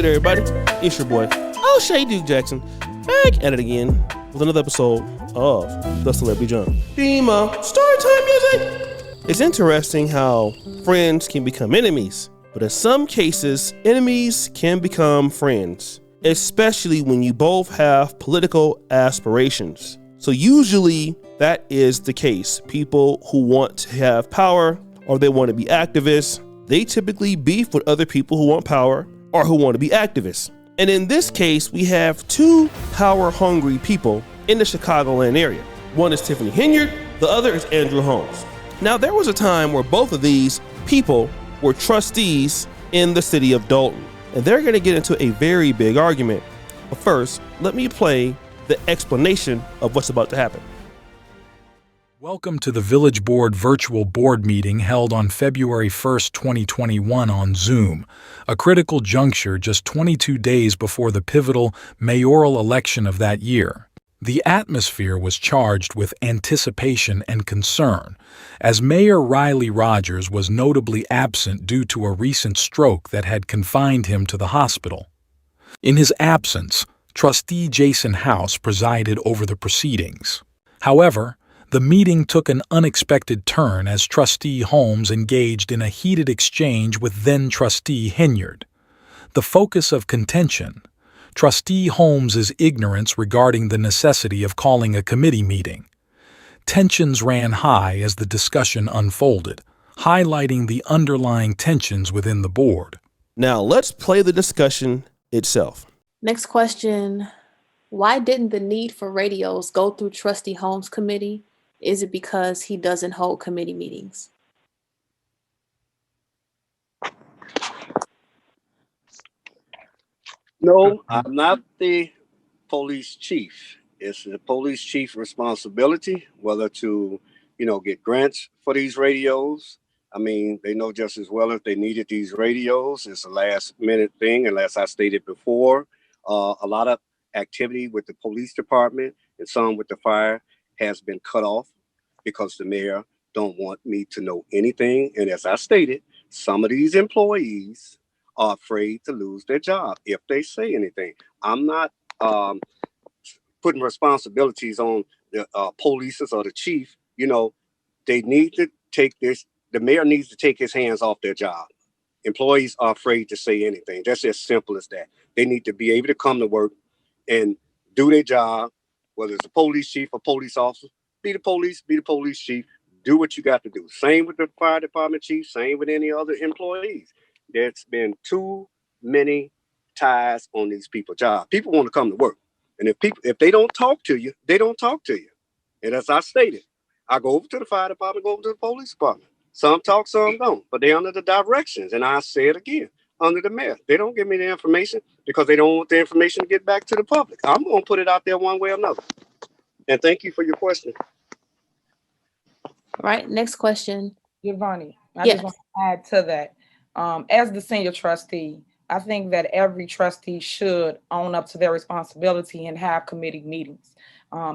good, everybody? It's your boy, O'Shea Duke Jackson, back at it again with another episode of The Celebrity Jump. Storytime music! It's interesting how friends can become enemies, but in some cases, enemies can become friends, especially when you both have political aspirations. So usually that is the case. People who want to have power or they want to be activists, they typically beef with other people who want power or who want to be activists. And in this case, we have two power-hungry people in the Chicagoland area. One is Tiffany Henyard, the other is Andrew Holmes. Now, there was a time where both of these people were trustees in the city of Dalton, and they're going to get into a very big argument. But first, let me play the explanation of what's about to happen. Welcome to the Village Board virtual board meeting held on February 1st, 2021 on Zoom, a critical juncture just 22 days before the pivotal mayoral election of that year. The atmosphere was charged with anticipation and concern, as Mayor Riley Rogers was notably absent due to a recent stroke that had confined him to the hospital. In his absence, Trustee Jason House presided over the proceedings. However, the meeting took an unexpected turn as Trustee Holmes engaged in a heated exchange with then-Trustee Henyard. The focus of contention: Trustee Holmes's ignorance regarding the necessity of calling a committee meeting. Tensions ran high as the discussion unfolded, highlighting the underlying tensions within the board. Now let's play the discussion itself. Next question. Why didn't the need for radios go through Trustee Holmes' committee? Is it because he doesn't hold committee meetings? No, I'm not the police chief. It's the police chief's responsibility whether to, get grants for these radios. I mean, they know just as well if they needed these radios. It's a last minute thing, and as I stated before. A lot of activity with the police department and some with the fire has been cut off because the mayor don't want me to know anything. And as I stated, some of these employees are afraid to lose their job if they say anything. I'm not putting responsibilities on the police or the chief. They need to take this. The mayor needs to take his hands off their job. Employees are afraid to say anything. That's as simple as that. They need to be able to come to work and do their job, whether it's a police chief or police officer. Be the police chief, do what you got to do. Same with the fire department chief, same with any other employees. There's been too many ties on these people's jobs. People want to come to work. And if they don't talk to you, they don't talk to you. And as I stated, I go over to the fire department, go over to the police department. Some talk, some don't, but they're under the directions. And I say it again, under the mayor. They don't give me the information because they don't want the information to get back to the public. I'm going to put it out there one way or another. And thank you for your question. All right, next question. Giovanni, I Yes. just want to add to that. As the senior trustee, I think that every trustee should own up to their responsibility and have committee meetings.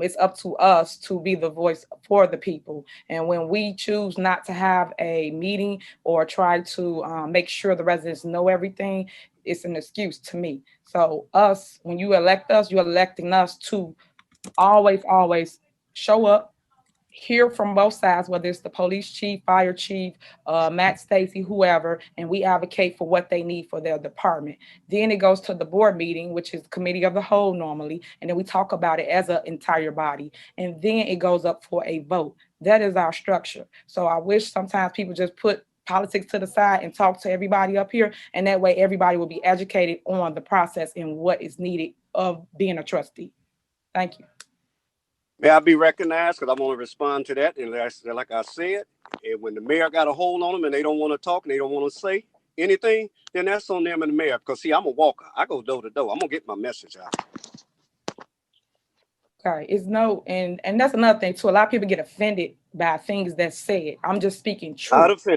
It's up to us to be the voice for the people. And when we choose not to have a meeting or try to make sure the residents know everything, it's an excuse to me. So when you elect us, you're electing us to always show up, hear from both sides, whether it's the police chief, fire chief, Matt Stacy, whoever, and we advocate for what they need for their department. Then it goes to the board meeting, which is the committee of the whole normally, and then we talk about it as an entire body, and then it goes up for a vote. That is our structure. So I wish sometimes people just put politics to the side and talk to everybody up here, and that way everybody will be educated on the process and what is needed of being a trustee. Thank you. May I be recognized? Because I want to respond to that. And like I said, and when the mayor got a hold on them and they don't want to talk and they don't want to say anything, then that's on them and the mayor. Because see, I'm a walker. I go door to door. I'm gonna get my message out. Okay, and that's another thing too. A lot of people get offended by things that's said. I'm just speaking truth.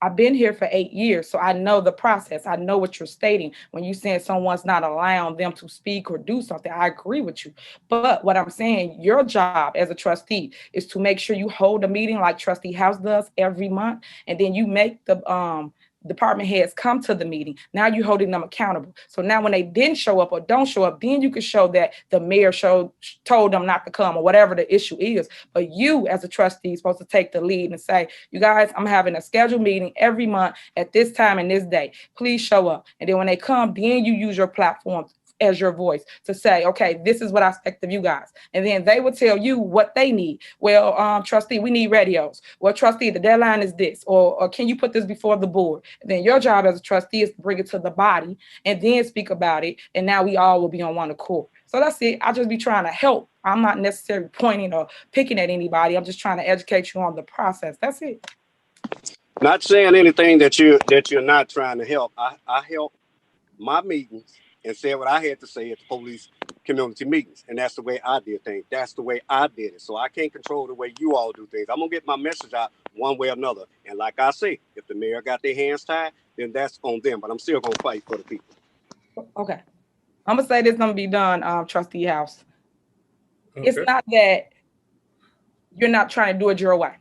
I've been here for 8 years, so I know the process. I know what you're stating. When you're saying someone's not allowing them to speak or do something, I agree with you. But what I'm saying, your job as a trustee is to make sure you hold a meeting like Trustee House does every month, and then you make the department heads come to the meeting. Now you're holding them accountable. So now when they didn't show up or don't show up, then you can show that the mayor told them not to come or whatever the issue is. But you as a trustee is supposed to take the lead and say, you guys, I'm having a scheduled meeting every month at this time and this day. Please show up. And then when they come, then you use your platform as your voice to say, okay, this is what I expect of you guys. And then they will tell you what they need. Well, trustee, we need radios. Well, trustee, the deadline is this, or can you put this before the board? And then your job as a trustee is to bring it to the body and then speak about it. And now we all will be on one accord. So that's it. I'll just be trying to help. I'm not necessarily pointing or picking at anybody. I'm just trying to educate you on the process. That's it. Not saying anything that you're not trying to help. I help my meetings and said what I had to say at the police community meetings. And that's the way I did things. That's the way I did it. So I can't control the way you all do things. I'm going to get my message out one way or another. And like I say, if the mayor got their hands tied, then that's on them. But I'm still going to fight for the people. Okay. I'm going to say this going to be done, Trustee House. Okay. It's not that you're not trying to do it your way.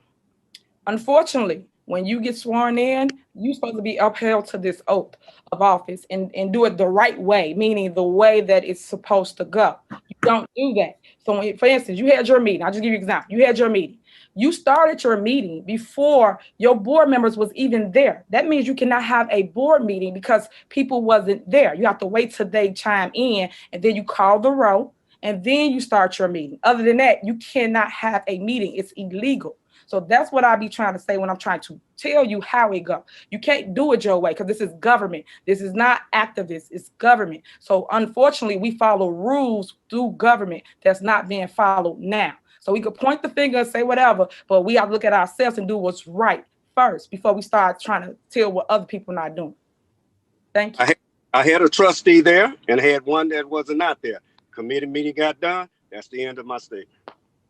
Unfortunately, when you get sworn in, you're supposed to be upheld to this oath of office and do it the right way, meaning the way that it's supposed to go. You don't do that. So when, for instance, you had your meeting. I'll just give you an example. You had your meeting. You started your meeting before your board members was even there. That means you cannot have a board meeting because people wasn't there. You have to wait till they chime in, and then you call the roll, and then you start your meeting. Other than that, you cannot have a meeting. It's illegal. So that's what I be trying to say when I'm trying to tell you how it goes. You can't do it your way because this is government. This is not activists. It's government. So unfortunately, we follow rules through government that's not being followed now. So we could point the finger and say whatever, but we have to look at ourselves and do what's right first before we start trying to tell what other people not doing. Thank you. I had a trustee there and had one that wasn't not there. Committee meeting got done. That's the end of my statement.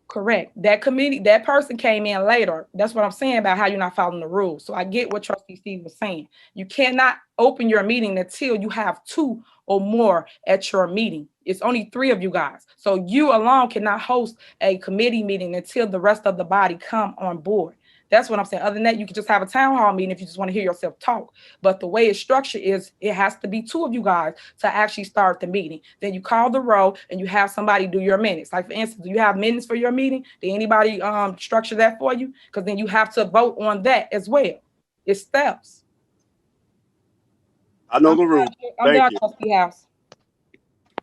Correct. That committee, that person came in later. That's what I'm saying about how you're not following the rules. So I get what Trustee Steve was saying. You cannot open your meeting until you have 2 or more at your meeting. It's only 3 of you guys. So you alone cannot host a committee meeting until the rest of the body come on board. That's what I'm saying. Other than that, you can just have a town hall meeting if you just want to hear yourself talk. But the way it's structured is it has to be 2 of you guys to actually start the meeting. Then you call the roll and you have somebody do your minutes. Like, for instance, do you have minutes for your meeting? Did anybody structure that for you? Because then you have to vote on that as well. It's steps. I know the rules. Thank you. Trustee House.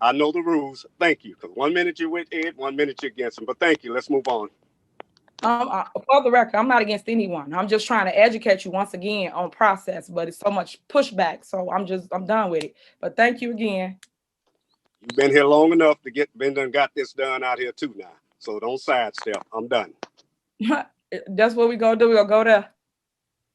I know the rules. Thank you. Because 1 minute you're with Ed, 1 minute you're against him. But thank you. Let's move on. For the record, I'm not against anyone. I'm just trying to educate you once again on process, but it's so much pushback. So I'm done with it. But thank you again. You've been here long enough to got this done out here too now. So don't sidestep. I'm done. That's what we're going to do. We'll go there.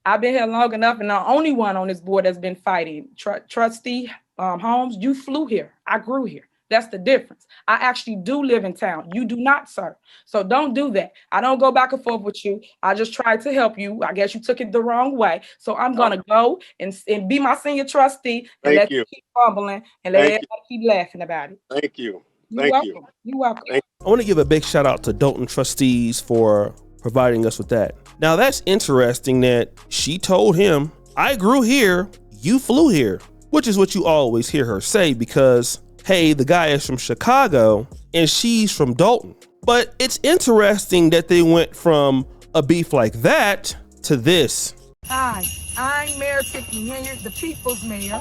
I've been here long enough, and the only one on this board that's been fighting. Trustee Holmes, you flew here. I grew here. That's the difference. I actually do live in town. You do not, sir. So don't do that. I don't go back and forth with you. I just tried to help you. I guess you took it the wrong way. So I'm going to go and be my senior trustee and let you keep fumbling and let everybody keep laughing about it. Thank you. You're welcome. You're welcome. I want to give a big shout out to Dalton trustees for providing us with that. Now that's interesting that she told him, I grew here, you flew here, which is what you always hear her say because hey, the guy is from Chicago and she's from Dalton. But it's interesting that they went from a beef like that to this. Hi, I'm Mayor Tiffany Henyard, the people's mayor.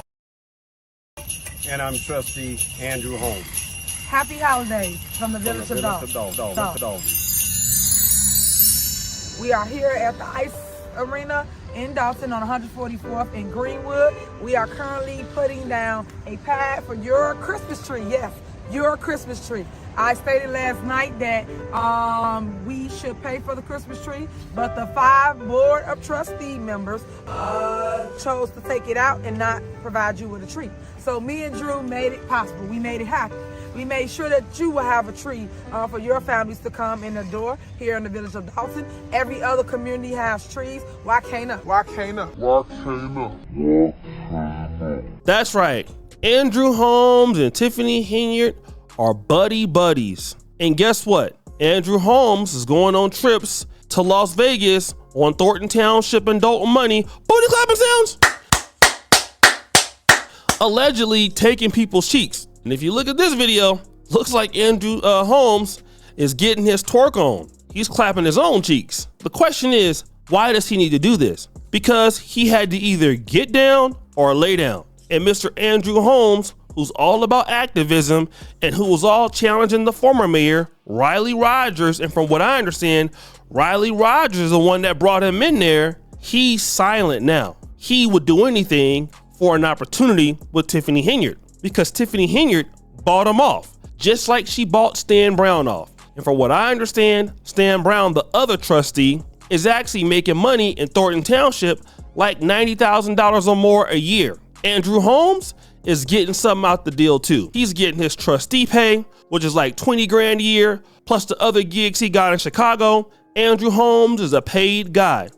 And I'm Trustee Andrew Holmes. Happy holidays from the village of Dalton. We are here at the Ice Arena in Dalton on 144th in Greenwood. We are currently putting down a pad for your Christmas tree. Yes, your Christmas tree. I stated last night that we should pay for the Christmas tree, but the 5 board of trustee members chose to take it out and not provide you with a tree. So me and Drew made it possible. We made it happen. We made sure that you will have a tree for your families to come in the door here in the village of Dalton. Every other community has trees. Why can't us? Why can't us? Why can't us? That's right. Andrew Holmes and Tiffany Henyard are buddies. And guess what? Andrew Holmes is going on trips to Las Vegas on Thornton Township and Dalton money. Booty clapping sounds. allegedly taking people's cheeks. And if you look at this video, looks like Andrew Holmes is getting his twerk on. He's clapping his own cheeks. The question is, why does he need to do this? Because he had to either get down or lay down. And Mr. Andrew Holmes, who's all about activism and who was all challenging the former mayor, Riley Rogers, and from what I understand, Riley Rogers is the one that brought him in there, he's silent now. He would do anything for an opportunity with Tiffany Henyard because Tiffany Henyard bought him off, just like she bought Stan Brown off. And from what I understand, Stan Brown, the other trustee, is actually making money in Thornton Township like $90,000 or more a year. Andrew Holmes is getting something out the deal too. He's getting his trustee pay, which is like 20 grand a year, plus the other gigs he got in Chicago. Andrew Holmes is a paid guy,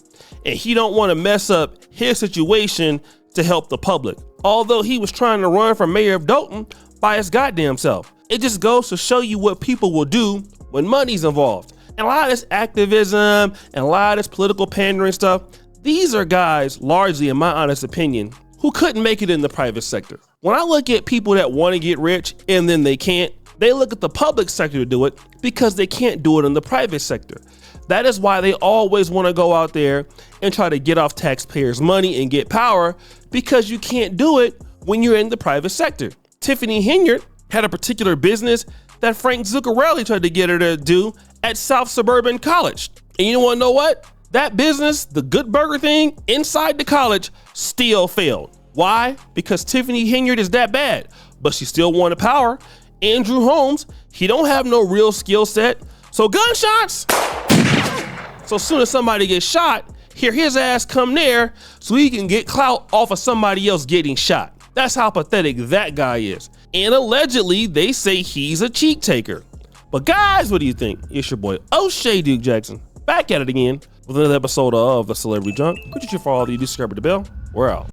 and he don't want to mess up his situation to help the public. Although he was trying to run for mayor of Dothan by his goddamn self. It just goes to show you what people will do when money's involved. And a lot of this activism and a lot of this political pandering stuff, these are guys, largely in my honest opinion, who couldn't make it in the private sector. When I look at people that want to get rich and then they can't, they look at the public sector to do it because they can't do it in the private sector. That is why they always want to go out there and try to get off taxpayers' money and get power, because you can't do it when you're in the private sector. Tiffany Henyard had a particular business that Frank Zuccarelli tried to get her to do at South Suburban College. And you want to know what? That business, the Good Burger thing inside the college, still failed. Why? Because Tiffany Henyard is that bad, but she still wanted power. Andrew Holmes, he don't have no real skill set. So gunshots. So as soon as somebody gets shot, hear his ass come there so he can get clout off of somebody else getting shot. That's how pathetic that guy is. And allegedly, they say he's a cheek taker. But guys, what do you think? It's your boy O'Shea Duke Jackson, back at it again with another episode of The Celebrity Junk. Could you for all of you subscribe to the bell? We're out.